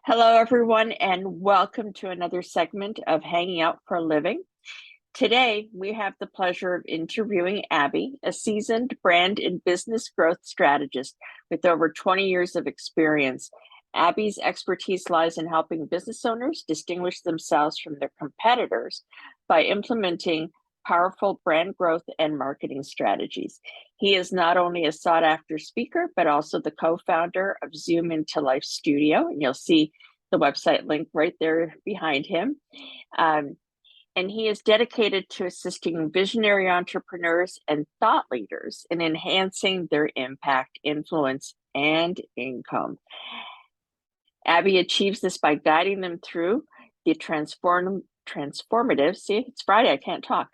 Hello, everyone, and welcome to another segment of Hanging Out for a Living. Today, we have the pleasure of interviewing Abi, a seasoned brand and business growth strategist with over 20 years of experience. Abi's expertise lies in helping business owners distinguish themselves from their competitors by implementing powerful brand growth and marketing strategies. He is not only a sought-after speaker, but also the co-founder of Zoom into Life Studio, and you'll see the website link right there behind him. And he is dedicated to assisting visionary entrepreneurs and thought leaders in enhancing their impact, influence, and income. Abi achieves this by guiding them through the transformative, see, it's Friday, I can't talk,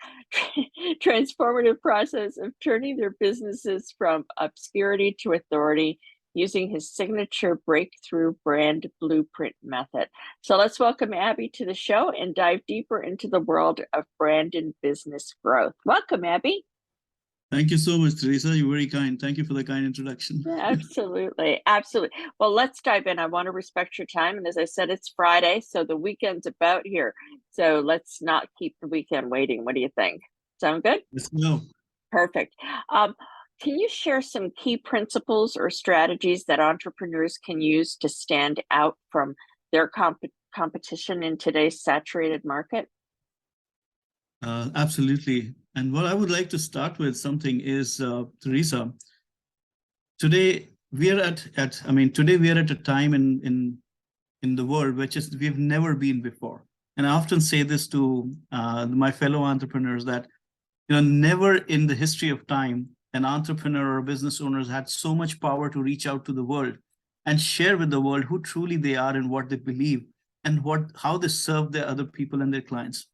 transformative process of turning their businesses from obscurity to authority using his signature breakthrough brand blueprint method. So let's welcome Abi to the show and dive deeper into the world of brand and business growth. Welcome, Abi. Thank you so much, Teresa. You're very kind. Thank you for the kind introduction. Absolutely. Absolutely. Well, let's dive in. I want to respect your time. And as I said, it's Friday, so the weekend's about here. So let's not keep the weekend waiting. What do you think? Sound good? Yes, no. Perfect. Can you share some key principles or strategies that entrepreneurs can use to stand out from their competition in today's saturated market? Absolutely. And what I would like to start with something is, Teresa, today we are at a time in the world which is we've never been before. And I often say this to my fellow entrepreneurs that, never in the history of time an entrepreneur or business owners had so much power to reach out to the world and share with the world who truly they are and what they believe and how they serve their other people and their clients.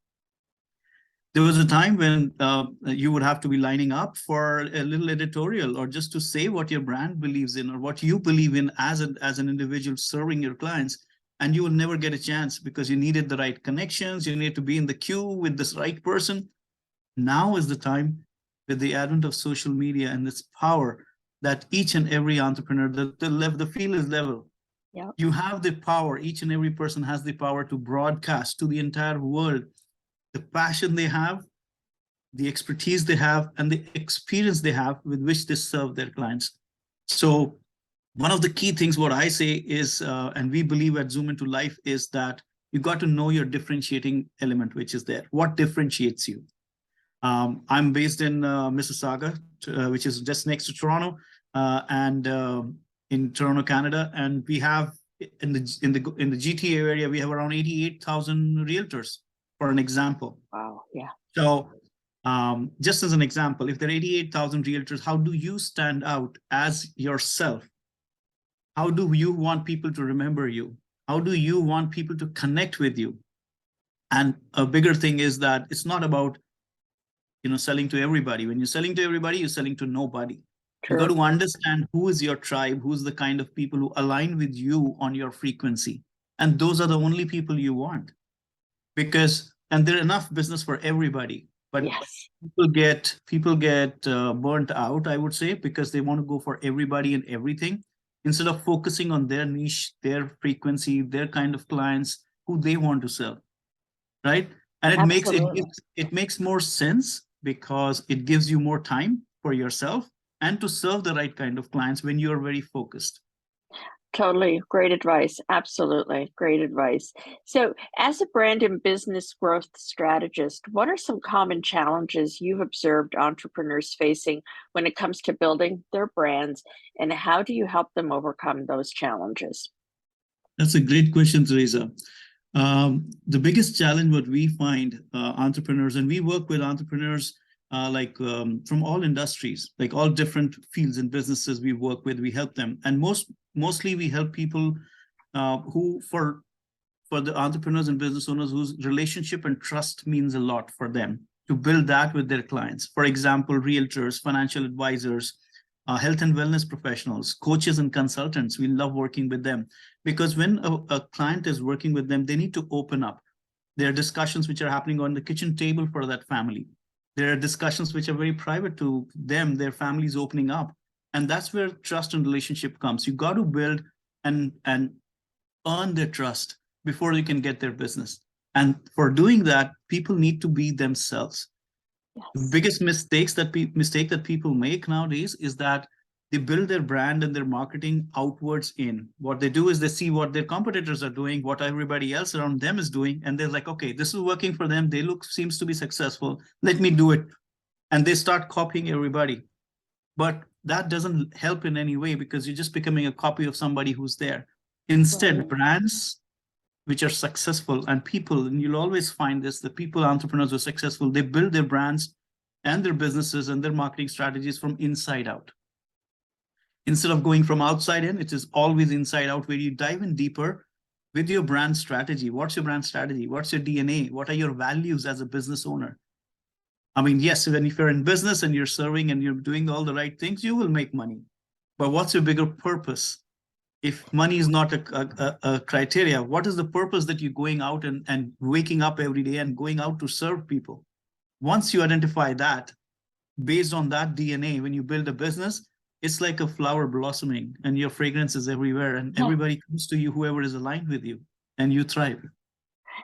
There was a time when you would have to be lining up for a little editorial or just to say what your brand believes in or what you believe in as an individual serving your clients. And you will never get a chance because you needed the right connections. You need to be in the queue with this right person. Now is the time with the advent of social media and its power that each and every entrepreneur, the field is level. Yep. You have the power. Each and every person has the power to broadcast to the entire world the passion they have, the expertise they have, and the experience they have with which they serve their clients. So one of the key things what I say is, and we believe at Zoom into Life, is that you got to know your differentiating element, which is there. What differentiates you? I'm based in Mississauga, which is just next to Toronto, and in Toronto, Canada. And we have in the GTA area, we have around 88,000 realtors, for an example. Wow, yeah. So just as an example, if there are 88,000 realtors, how do you stand out as yourself? How do you want people to remember you? How do you want people to connect with you? And a bigger thing is that it's not about, selling to everybody. When you're selling to everybody, you're selling to nobody. True. You got to understand who is your tribe, who's the kind of people who align with you on your frequency. And those are the only people you want. And there's enough business for everybody, but yes, people get burnt out, I would say, because they want to go for everybody and everything instead of focusing on their niche, their frequency, their kind of clients who they want to serve, right? And it makes more sense because it gives you more time for yourself and to serve the right kind of clients when you're very focused. Totally. Great advice. Absolutely. Great advice. So as a brand and business growth strategist, what are some common challenges you've observed entrepreneurs facing when it comes to building their brands, and how do you help them overcome those challenges? That's a great question, Teresa. The biggest challenge what we find entrepreneurs, and we work with entrepreneurs from all industries, like all different fields and businesses we work with, we help them. And mostly we help people who for the entrepreneurs and business owners whose relationship and trust means a lot for them to build that with their clients. For example, realtors, financial advisors, health and wellness professionals, coaches and consultants. We love working with them because when a client is working with them, they need to open up. There are discussions which are happening on the kitchen table for that family. There are discussions which are very private to them, their families opening up. And that's where trust and relationship comes. You got to build and earn their trust before you can get their business. And for doing that, people need to be themselves. The Yes. biggest mistake that people make nowadays is that they build their brand and their marketing outwards in. What they do is they see what their competitors are doing, what everybody else around them is doing, and they're like, okay, this is working for them. They seems to be successful. Let me do it. And they start copying everybody. But that doesn't help in any way because you're just becoming a copy of somebody who's there. Instead, Right. brands which are successful and people, and you'll always find this, the people, entrepreneurs who are successful, they build their brands and their businesses and their marketing strategies from inside out. Instead of going from outside in, it is always inside out, where you dive in deeper with your brand strategy. What's your brand strategy? What's your DNA? What are your values as a business owner? I mean, yes, if you're in business and you're serving and you're doing all the right things, you will make money. But what's your bigger purpose? If money is not a criteria, what is the purpose that you're going out and waking up every day and going out to serve people? Once you identify that, based on that DNA, when you build a business, it's like a flower blossoming and your fragrance is everywhere and everybody comes to you, whoever is aligned with you, and you thrive.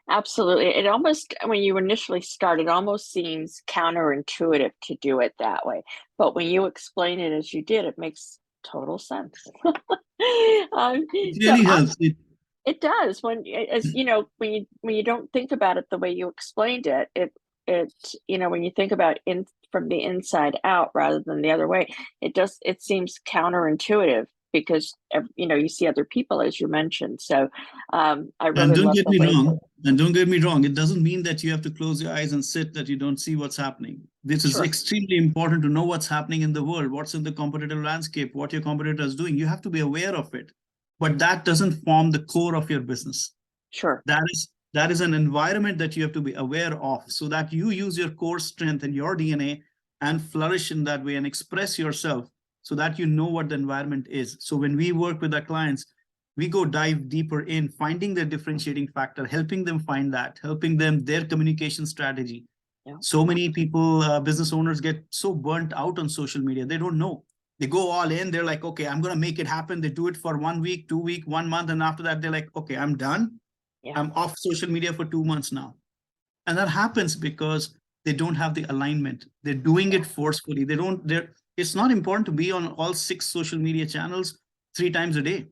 Absolutely. It almost, when you initially start, it almost seems counterintuitive to do it that way. But when you explain it as you did, it makes total sense. It So really helps. it does as you know, when you don't think about it the way you explained it, it when you think about in from the inside out rather than the other way, it seems counterintuitive because you see other people as you mentioned. So I And really don't love get the me way wrong, that. and don't get me wrong, it doesn't mean that you have to close your eyes and sit that you don't see what's happening. This is Sure, extremely important to know what's happening in the world, what's in the competitive landscape, what your competitor is doing. You have to be aware of it. But that doesn't form the core of your business. sure, That is an environment that you have to be aware of so that you use your core strength and your DNA and flourish in that way and express yourself so that you know what the environment is. So when we work with our clients, we go dive deeper in finding their differentiating factor, helping them find that, helping them their communication strategy. yeah, So many people, business owners, get so burnt out on social media. They don't know. They go all in. They're like, okay, I'm going to make it happen. They do it for 1 week, 2 week, 1 month. And after that, they're like, okay, I'm done. yeah, I'm off social media for 2 months now. And that happens because they don't have the alignment. They're doing yeah, it forcefully. It's not important to be on all 6 social media channels 3 times a day.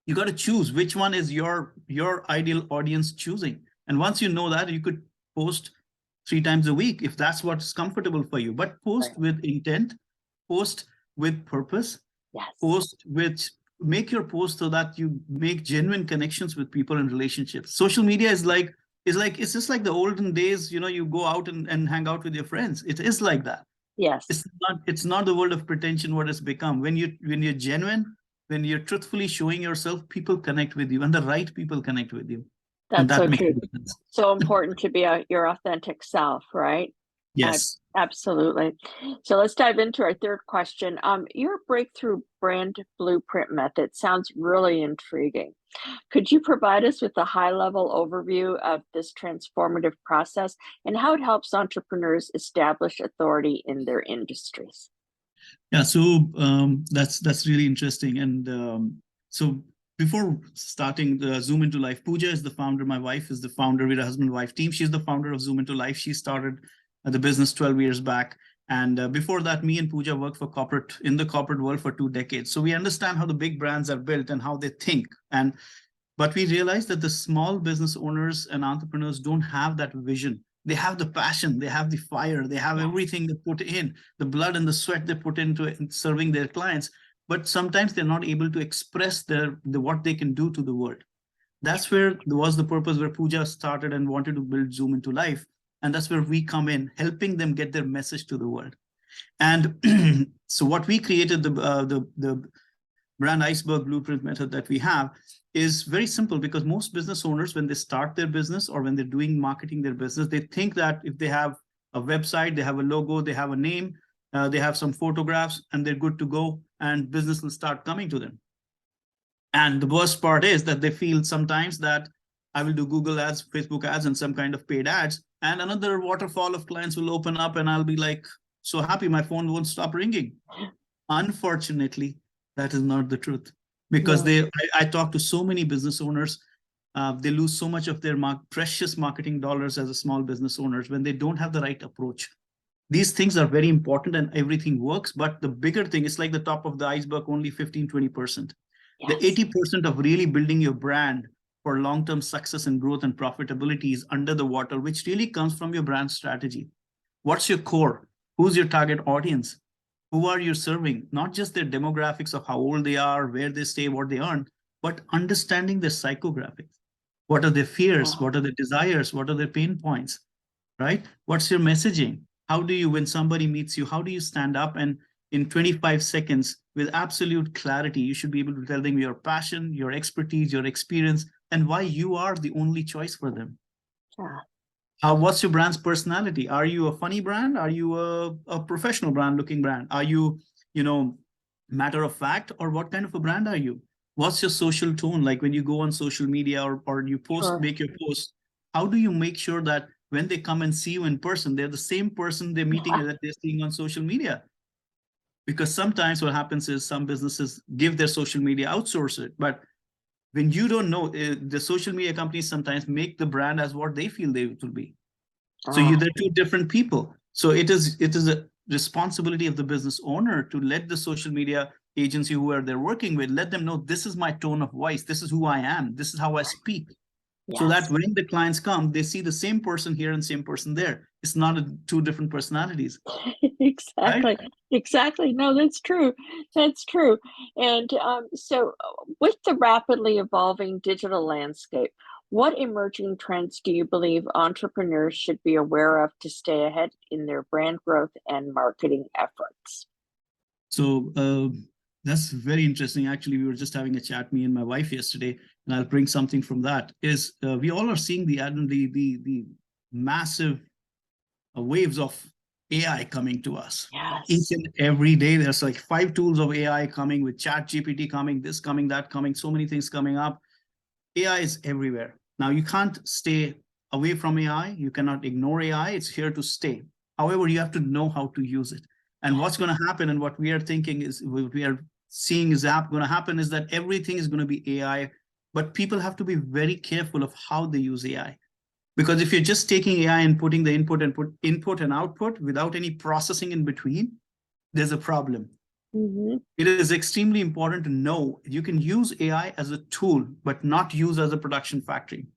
You got to choose which one is your ideal audience choosing. And once you know that, you could post 3 times a week if that's what's comfortable for you. But right, post with intent, post with purpose, yes, post with make your post so that you make genuine connections with people and relationships. Social media is like it's just like the olden days, you go out and hang out with your friends. It is like that. yes. It's not the world of pretension what it's become. When you're genuine, when you're truthfully showing yourself, people connect with you and the right people connect with you. And That's so that makes a true. difference. So important to be your authentic self, right? I Yes. absolutely. So let's dive into our third question. Your breakthrough brand blueprint method sounds really intriguing. Could you provide us with a high-level overview of this transformative process and how it helps entrepreneurs establish authority in their industries? Yeah, so that's really interesting. And so before starting the Zoom into Life, Pooja is the founder. My wife is the founder. We're a husband-wife team. She's the founder of Zoom into Life. She started the business 12 years back. And before that, me and Pooja worked in the corporate world for 2 decades. So we understand how the big brands are built and how they think. But we realized that the small business owners and entrepreneurs don't have that vision. They have the passion, they have the fire, they have Yes, everything they put in, the blood and the sweat they put into it, serving their clients. But sometimes they're not able to express what they can do to the world. That's where was the purpose where Pooja started and wanted to build Zoom into Life. And that's where we come in, helping them get their message to the world. And so what we created, the brand iceberg blueprint method that we have, is very simple, because most business owners, when they start their business or when they're doing marketing their business, they think that if they have a website, they have a logo, they have a name, they have some photographs, and they're good to go, and business will start coming to them. And the worst part is that they feel sometimes that I will do Google ads, Facebook ads, and some kind of paid ads, and another waterfall of clients will open up, and I'll be like so happy my phone won't stop ringing. Unfortunately, that is not the truth. because No. I talk to so many business owners. They lose so much of their precious marketing dollars as a small business owners when they don't have the right approach. These things are very important and everything works, but the bigger thing is like the top of the iceberg, only 15-20%. The Yes. 80% of really building your brand for long-term success and growth and profitability is under the water, which really comes from your brand strategy. What's your core? Who's your target audience? Who are you serving? Not just their demographics of how old they are, where they stay, what they earn, but understanding their psychographics. What are their fears? Wow. What are their desires? What are their pain points? Right? What's your messaging? How do you, when somebody meets you, how do you stand up and in 25 seconds with absolute clarity, you should be able to tell them your passion, your expertise, your experience, and why you are the only choice for them. Yeah. What's your brand's personality? Are you a funny brand? Are you a professional brand looking brand? Are you, matter of fact, or what kind of a brand are you? What's your social tone? Like when you go on social media or you Sure. make your post, how do you make sure that when they come and see you in person, they're the same person they're meeting that they're seeing on social media? Because sometimes what happens is some businesses give their social media, outsource it, but when you don't know, the social media companies sometimes make the brand as what they feel they will be. So they're two different people. So it is a responsibility of the business owner to let the social media agency, whoever they're working with, let them know this is my tone of voice, this is who I am, this is how I speak. So that Yes. when the clients come, they see the same person here and same person there. It's not two different personalities, right? Exactly. Exactly. No, that's true. That's true. And so, with the rapidly evolving digital landscape, what emerging trends do you believe entrepreneurs should be aware of to stay ahead in their brand growth and marketing efforts? So that's very interesting. Actually, we were just having a chat, me and my wife yesterday, and I'll bring something from that. Is we all are seeing the massive waves of AI coming to us. Each Yes. and every day, there's like 5 tools of AI coming, with Chat GPT coming, this coming, that coming, so many things coming up. AI is everywhere. Now, you can't stay away from AI. You cannot ignore AI. It's here to stay. However, you have to know how to use it. And what's going to happen, and what we are thinking is, what we are seeing is going to happen is that everything is going to be AI, but people have to be very careful of how they use AI. Because if you're just taking AI and putting the input and output without any processing in between, there's a problem. Mm-hmm. It is extremely important to know you can use AI as a tool, but not use as a production factory.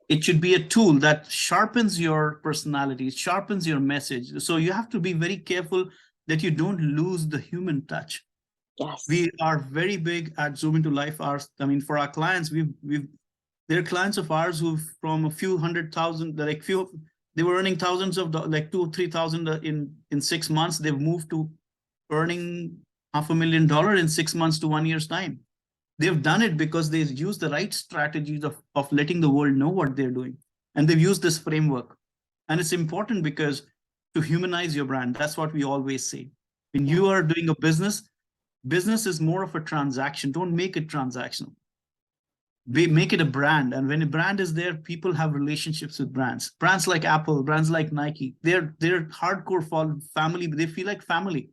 It should be a tool that sharpens your personality, sharpens your message. So you have to be very careful that you don't lose the human touch. Yes. We are very big at Zoom into Life. For our clients, there are clients of ours who, from a few $100,000, they were earning thousands of like 2,000 or 3,000 in 6 months. They've moved to earning $500,000 in 6 months to 1 year's time. They've done it because they've used the right strategies of letting the world know what they're doing. And they've used this framework. And it's important because to humanize your brand, that's what we always say. When you are doing a business is more of a transaction. Don't make it transactional. Make it a brand. And when a brand is there, people have relationships with brands. Brands like Apple, brands like Nike, they're hardcore family. They feel like family.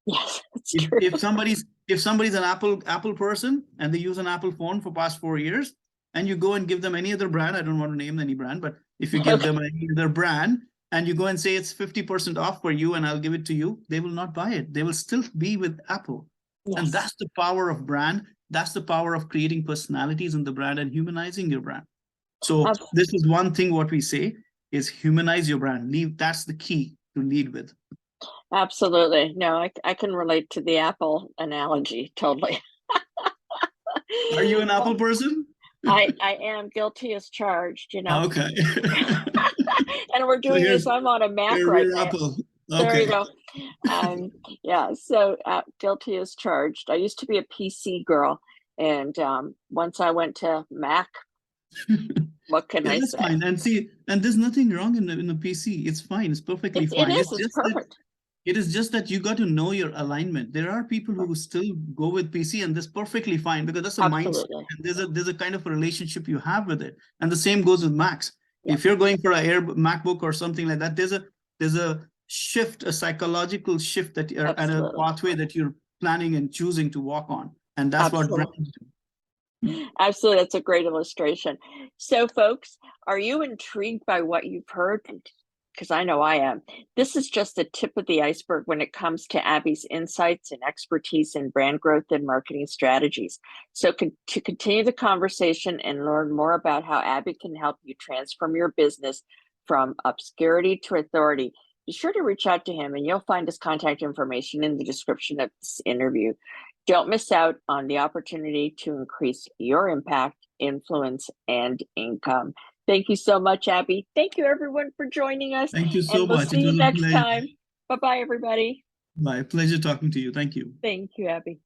Yes, that's If, true. if somebody's an Apple person and they use an Apple phone for past 4 years, and you go and give them any other brand, I don't want to name any brand, but if you give them any other brand and you go and say it's 50% off for you and I'll give it to you, they will not buy it. They will still be with Apple. And Yes. that's the power of brand. That's the power of creating personalities in the brand and humanizing your brand. So Ab- this is one thing what we say is humanize your brand. That's the key to lead with. Absolutely. No, I can relate to the Apple analogy totally. Are you an Apple person? I am guilty as charged, you know. Okay. And we're So doing this. I'm on a Mac right you're now. Apple. There you Okay. go. Yeah, so guilty as charged. I used to be a PC girl, and once I went to Mac, what can Yeah, I that's say? fine. And see, and there's nothing wrong in the PC. It's fine. It's perfectly It fine. is. It's perfect. It is just that you got to know your alignment. There are people who still go with PC, and that's perfectly fine because that's a mindset. Absolutely. And there's a kind of a relationship you have with it. And the same goes with Macs. Yeah. If you're going for a MacBook or something like that, there's a shift, a psychological shift that and a Absolutely. pathway that you're planning and choosing to walk on. And that's what Absolutely. brands do. Absolutely. That's a great illustration. So, folks, are you intrigued by what you've heard? Because I know I am. This is just the tip of the iceberg when it comes to Abi's insights and expertise in brand growth and marketing strategies. So, to continue the conversation and learn more about how Abi can help you transform your business from obscurity to authority, be sure to reach out to him, and you'll find his contact information in the description of this interview. Don't miss out on the opportunity to increase your impact, influence, and income. Thank you so much, Abi. Thank you, everyone, for joining us. Thank you so And we'll much. see It you was a next pleasure. time. Bye-bye, everybody. Bye. Pleasure talking to you. Thank you. Thank you, Abi.